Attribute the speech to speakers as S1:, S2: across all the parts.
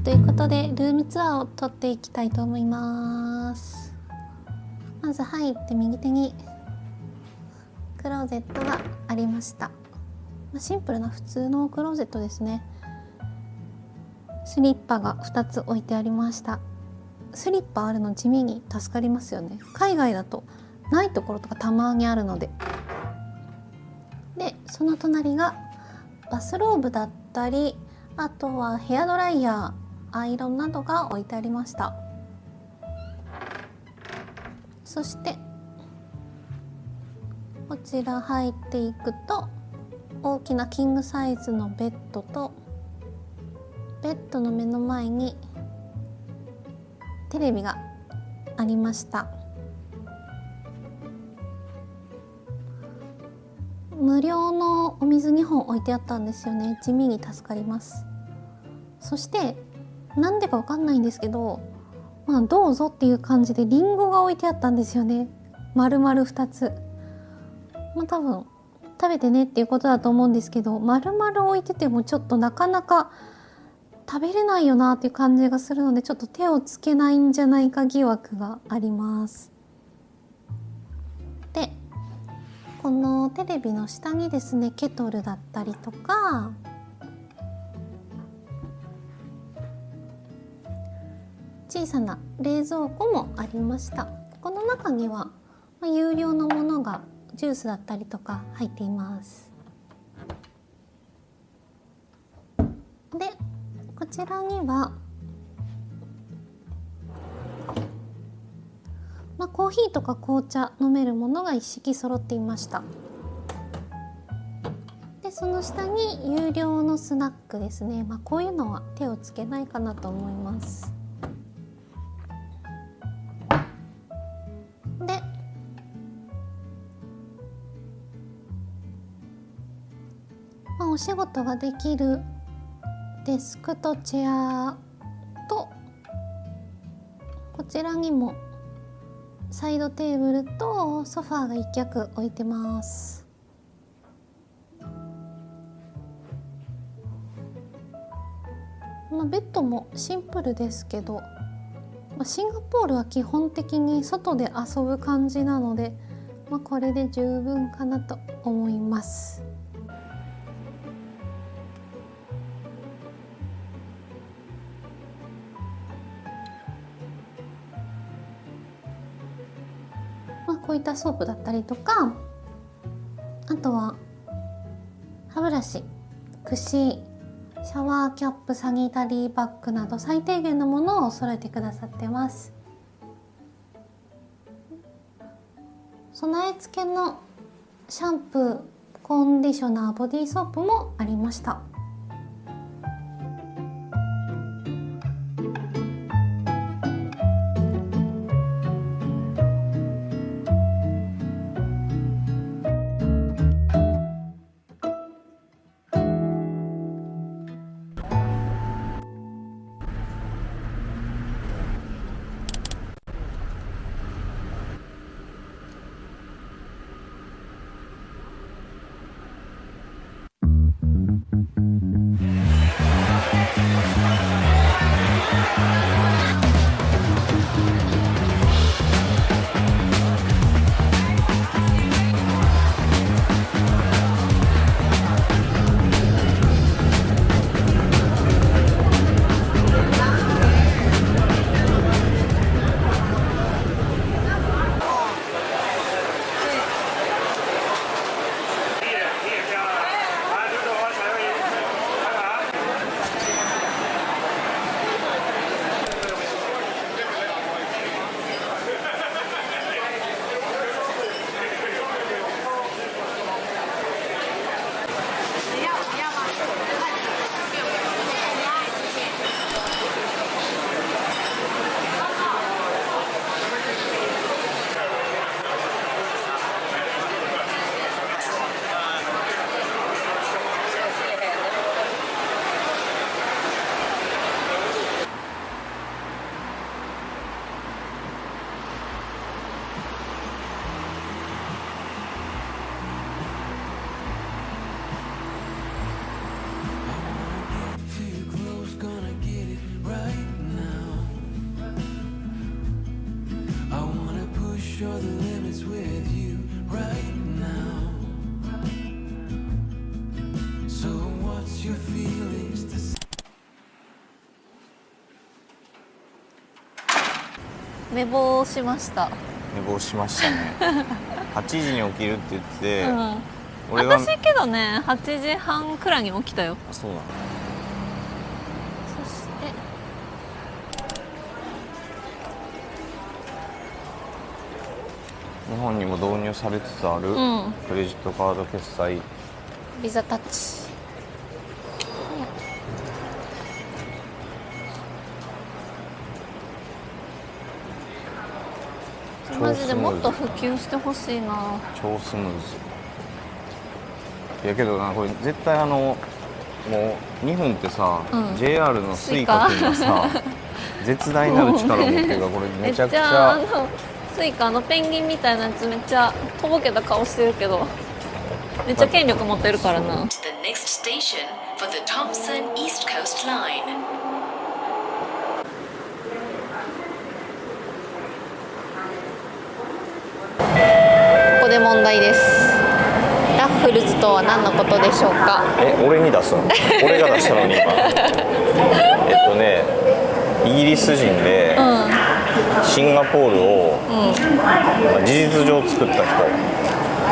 S1: ということでルームツアーを撮っていきたいと思います。まず入って右手にクローゼットがありました。シンプルな普通のクローゼットですね。スリッパが2つ置いてありました。スリッパあるの地味に助かりますよね。海外だとないところとかたまにあるので。でその隣がバスローブだったり、あとはヘアドライヤー、アイロンなどが置いてありました。そしてこちら入っていくと大きなキングサイズのベッドと、ベッドの目の前にテレビがありました。無料のお水2本置いてあったんですよね。地味に助かります。そしてなんでかわかんないんですけど、どうぞっていう感じでリンゴが置いてあったんですよね。丸々2つ。多分食べてねっていうことだと思うんですけど、丸々置いててもちょっとなかなか食べれないよなっていう感じがするので、ちょっと手をつけないんじゃないか疑惑があります。でこのテレビの下にですね、ケトルだったりとか、小さな冷蔵庫もありました。この中には有料のものがジュースだったりとか入っています。でこちらにはコーヒーとか紅茶飲めるものが一式揃っていました。でその下に有料のスナックですね。こういうのは手をつけないかなと思います。でお仕事ができるデスクとチェアと、こちらにもサイドテーブルとソファーが1脚置いてます。ベッドもシンプルですけど、シンガポールは基本的に外で遊ぶ感じなので、これで十分かなと思います。こういったソープだったりとか、あとは歯ブラシ、櫛、シャワーキャップ、サニタリーバッグなど最低限のものを揃えてくださってます。備え付けのシャンプー、コンディショナー、ボディーソープもありました。寝坊しました。
S2: 寝坊しましたね。8時に起きるって言ってて、
S1: 俺が私けどね8時半くらいに起きたよ。
S2: あ、そうなの。
S1: そして
S2: 日本にも導入されつつあるクレジットカード決済、
S1: ビザタッチ。マジでもっと普及してほしいな。
S2: 超スムーズ。いやけどな、これ絶対もう日本ってさ、JR のスイカっていうのはさ絶大なる力を持ってるから、これめちゃくちゃ
S1: スイカのペンギンみたいなやつめっちゃとぼけた顔してるけどめっちゃ権力持ってるからな。The next station for the Thompson East Coast Line。ここで問題です。ラッフルズとは何のことでしょうか。
S2: 俺に出すの？俺が出したのに今。イギリス人でシンガポールを、事実上作った人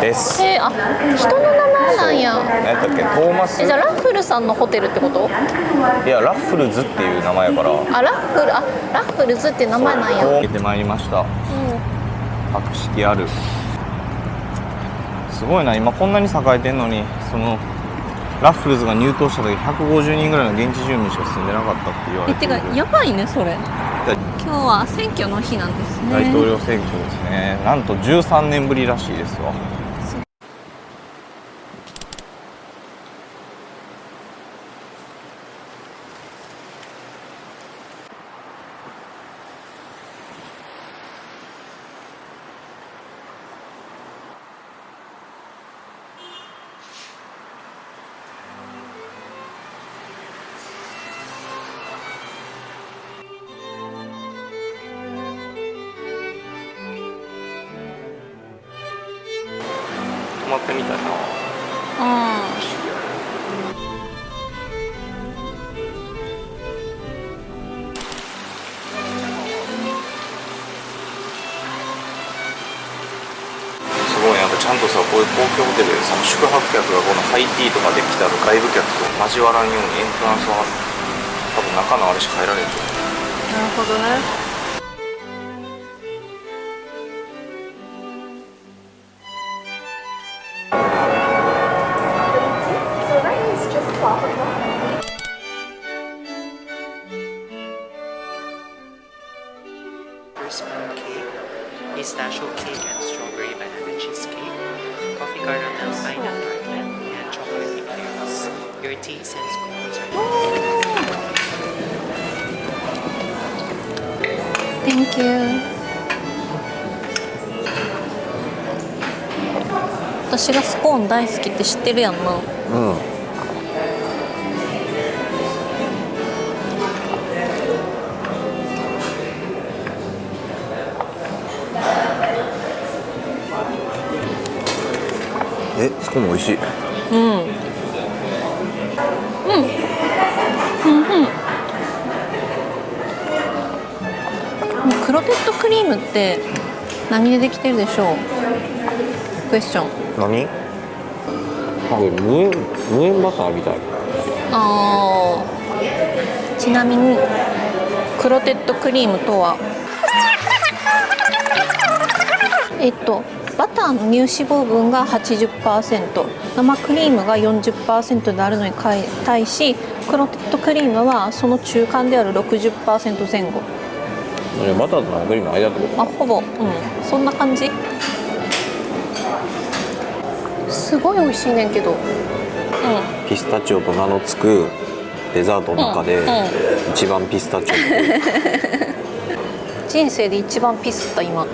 S2: です。
S1: あ、人の名前なんや。
S2: 何やったっけ、トーマス。
S1: じゃあラッフルさんのホテルってこと？
S2: いや、ラッフルズっていう名前やから。
S1: ラッフルズっていう名前なんや。
S2: 出てまいりました。格式ある。すごいな、今こんなに栄えてんのに、そのラッフルズが入島した時150人ぐらいの現地住民しか住んでなかったって言われてる。
S1: てかやばいねそれ。今日は選挙の日なんですね。
S2: 大統領選挙ですね。なんと13年ぶりらしいですわ。泊まってみたいな。すごい、なんかちゃんとさ、こういう公共ホテルでさ、宿泊客がこのハイティーとかで来たら外部客と交わらんようにエントランスは多分中のあれしか入られんじゃん。
S1: なるほどね。
S3: Pistachio cake and strawberry banana cheesecake, coffee caramel, pineapple tartlet, and chocolate eclairs. Your teas and scones are
S1: Thank you。私がスコーン大好きって知ってるやんな。
S2: スコーン美味しい。
S1: クロテッドクリームって何でできてるでしょう？クエスチョン。
S2: 何？無塩バターみたい。
S1: ちなみにクロテッドクリームとはバターの乳脂肪分が 80%、 生クリームが 40% であるのに対し、クロテッドクリームはその中間である 60% 前後。
S2: バターと生クリームの間ってこと？
S1: ほぼ、そんな感じ。すごい美味しいねんけど。
S2: ピスタチオと名の付くデザートの中で一番ピスタチオ。
S1: 人生で一番ピスった今。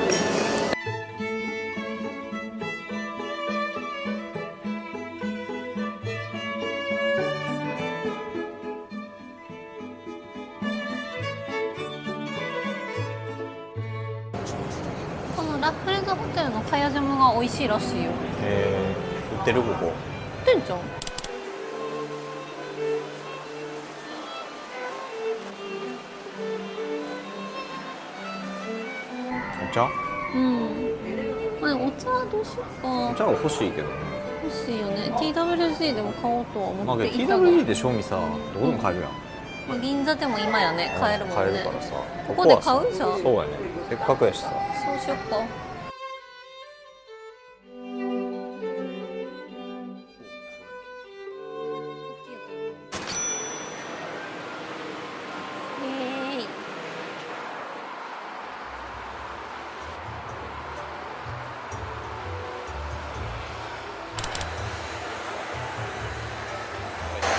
S1: ラッフルズホテルのカヤジャムが美味しいらしいよ。
S2: 売ってるここ？
S1: 売ってんじゃん。
S2: 茶
S1: まあ、お茶はどうしようか。
S2: お茶は欲しいけどね。
S1: 欲しいよね。 TWC でも買おうとは
S2: まあけど
S1: 思っていたが、
S2: TWD で賞味さどこでも買えるやん、
S1: まあ、銀座でも今やね買えるもんね。
S2: 買えるからさ、
S1: ここで
S2: はさ
S1: 買うじゃん。
S2: そうやね、せっかくやしさ。
S1: そうしよっか。イエーイ。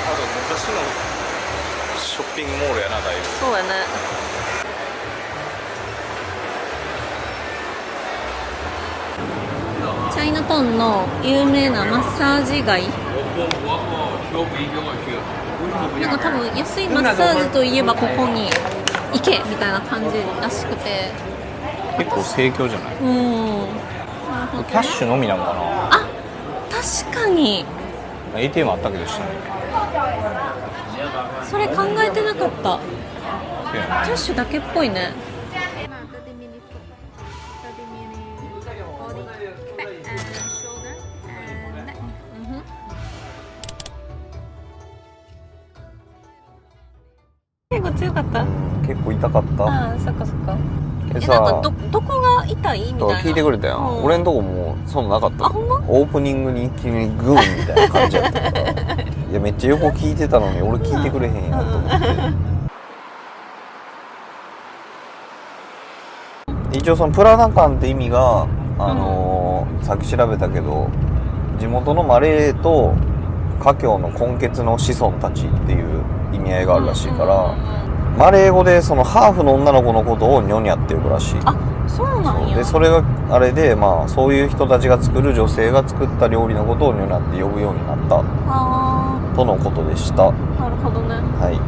S2: 多分昔のショッピングモールやな、だいぶ。
S1: そうやね。チャイナタウンの有名なマッサージ街、なんか多分安いマッサージといえばここに行けみたいな感じらしくて、
S2: 結構盛況じゃない？
S1: なるほどね。
S2: キャッシュのみなのか
S1: あ、確かに
S2: な。 ATM あったけど下に。
S1: それ考えてなかった。
S2: そうやな
S1: キャッシュだけっぽいね。
S4: 30 minute foot, 30 minute body, back and shoulder and neck.
S1: 結構強かった。
S2: 結構痛かった。
S1: ああ、そっかそっか。
S2: で
S1: なんか
S2: さ、
S1: どこが痛いみたいな
S2: 聞いてくれたやん、俺んとこもそんななかった
S1: あ、ほんま？
S2: オープニングに一気にグーンみたいな感じやったからいやめっちゃ横聞いてたのに俺聞いてくれへんやんと思って一応そのプラダ館って意味がさっき調べたけど地元のマレーと華僑の根血の子孫たちっていう意味合いがあるらしいからマレー語でそのハーフの女の子のことをニョニャって呼ぶらしい。
S1: あ、そうなんや。
S2: でそれがあれで、まあ、そういう人たちが作る女性が作った料理のことをニョニャって呼ぶようになった
S1: あ
S2: とのことでした。
S1: あ、なるほどね。
S2: はい。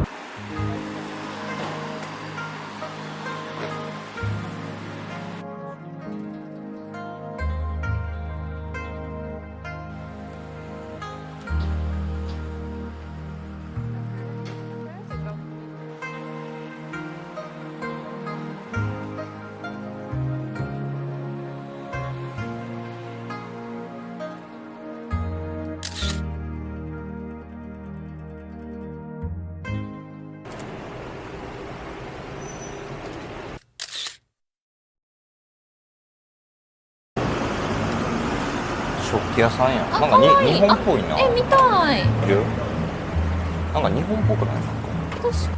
S2: 食器屋さんやん。なんか
S1: かわいい。
S2: 日本っぽいな。
S1: 見たい。
S2: いる？なんか日本っぽくない？なんか
S1: 確か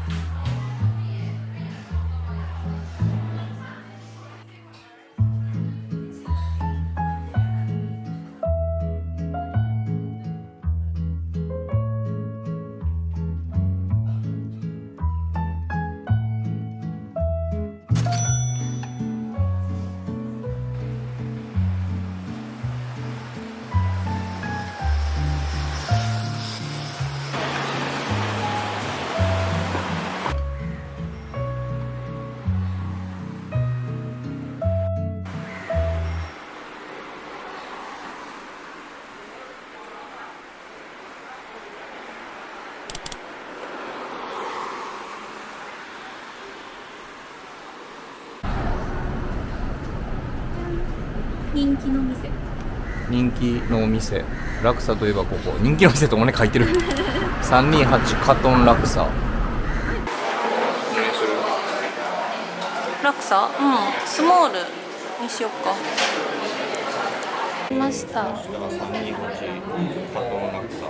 S1: 人気の店。
S2: 人気のお店。ラクサといえばここ。人気の店ともね書いてる。328カトンラクサ。
S1: ラクサ？スモールにしよっか。来ました。
S2: 328カトンラクサ。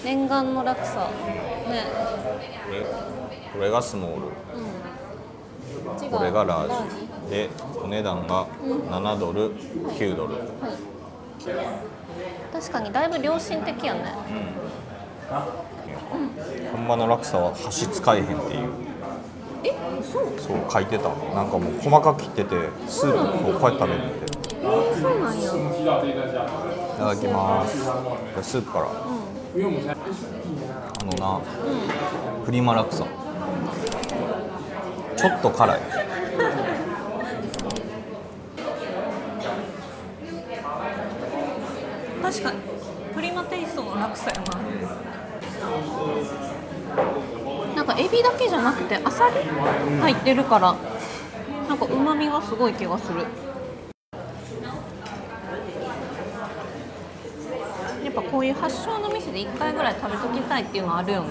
S1: 念願のラクサ。ね。
S2: これがスモール。これがラージでお値段が7ドル、9ドル。
S1: 確かにだいぶ良心的やね。
S2: ほんまのラクサは箸使えへんっていう。そう書いてた。なんかもう細かく切っててスープをこうやって食べるんで。
S1: そうなんや。
S2: いただきます。これスープから。プリマラクサ。ちょっと辛い。
S1: 確かにプリマテイストのラクサやな。なんかエビだけじゃなくてアサリ入ってるから、なんか旨味がすごい気がする。ういう発祥の店で1回ぐらい食べときたいっていうのあるよね。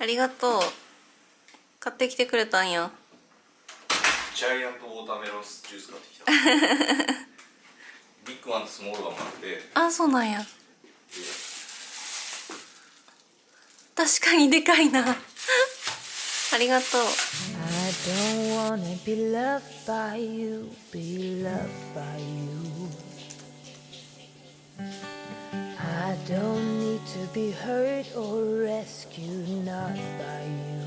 S1: ありがとう。買ってきてくれたんや。
S2: ジャイアントウォーターメロンジュース買ってきたビッグワンとスモールワンもあって、
S1: あ、そうなんや。確かにでかいなありがとう。
S5: I don't wanna be loved by you, be loved by you. I don't need to be hurt or rescued, not by you.